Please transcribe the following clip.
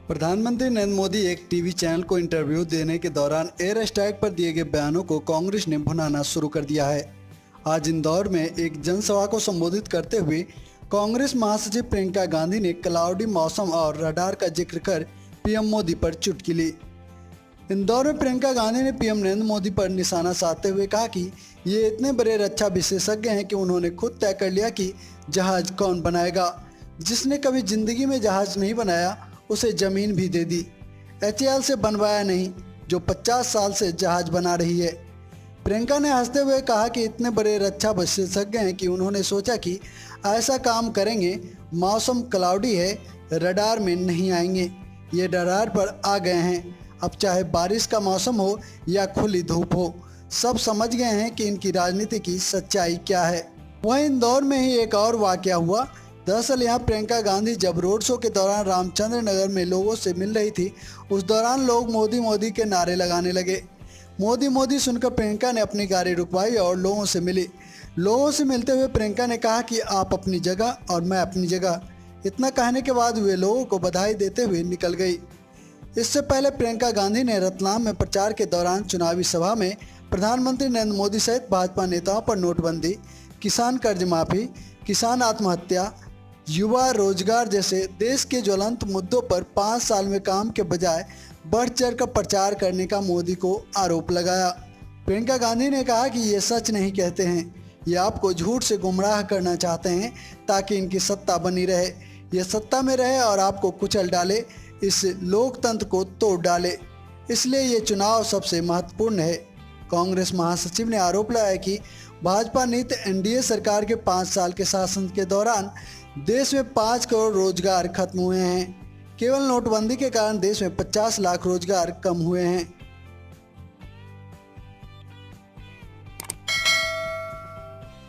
प्रधानमंत्री नरेंद्र मोदी एक TV channel को इंटरव्यू देने के दौरान एयर स्ट्राइक पर दिए गए बयानों को कांग्रेस ने भुनाना शुरू कर दिया है। आज इंदौर में एक जनसभा को संबोधित करते हुए कांग्रेस महासचिव प्रियंका गांधी ने क्लाउडी मौसम और रडार का जिक्र कर पीएम मोदी पर चुटकी ली। इंदौर में प्रियंका गांधी ने पीएम नरेंद्र मोदी पर निशाना साधते हुए कहा कि ये इतने बड़े रक्षा विशेषज्ञ हैं कि उन्होंने खुद तय कर लिया कि जहाज कौन बनाएगा। जिसने कभी जिंदगी में जहाज नहीं बनाया उसे जमीन भी दे दी। HAL से बनवाया नहीं, जो 50 साल से जहाज बना रही है। प्रियंका ने हंसते हुए कहा कि इतने बड़े रक्षा विशेषज्ञ हैं कि उन्होंने सोचा कि ऐसा काम करेंगे। मौसम क्लाउडी है, रडार में नहीं आएंगे। ये रडार पर आ गए हैं। अब चाहे बारिश का मौसम हो या खुली धूप हो, सब समझ गए हैं कि इनकी राजनीति की सच्चाई क्या है। वहीं इंदौर में ही एक और वाकया हुआ। दरअसल यहाँ प्रियंका गांधी जब रोड शो के दौरान रामचंद्र नगर में लोगों से मिल रही थी, उस दौरान लोग मोदी मोदी के नारे लगाने लगे। मोदी मोदी सुनकर प्रियंका ने अपनी गाड़ी रुकवाई और लोगों से मिली। लोगों से मिलते हुए प्रियंका ने कहा कि आप अपनी जगह और मैं अपनी जगह। इतना कहने के बाद वे लोगों को बधाई देते हुए निकल गई। इससे पहले प्रियंका गांधी ने रतलाम में प्रचार के दौरान चुनावी सभा में प्रधानमंत्री नरेंद्र मोदी सहित भाजपा नेताओं पर नोटबंदी, किसान कर्ज माफी, किसान आत्महत्या, युवा रोजगार जैसे देश के ज्वलंत मुद्दों पर 5 साल में काम के बजाय बढ़ चढ़ कर प्रचार करने का मोदी को आरोप लगाया। प्रियंका गांधी ने कहा कि ये सच नहीं कहते हैं, ये आपको झूठ से गुमराह करना चाहते हैं ताकि इनकी सत्ता बनी रहे, ये सत्ता में रहे और आपको कुचल डाले, इस लोकतंत्र को तोड़ डाले। इसलिए ये चुनाव सबसे महत्वपूर्ण है। कांग्रेस महासचिव ने आरोप लगाया कि भाजपा नीति NDA सरकार के 5 साल के शासन के दौरान देश में 5 करोड़ रोजगार खत्म हुए हैं। केवल नोटबंदी के कारण देश में 50 लाख रोजगार कम हुए हैं।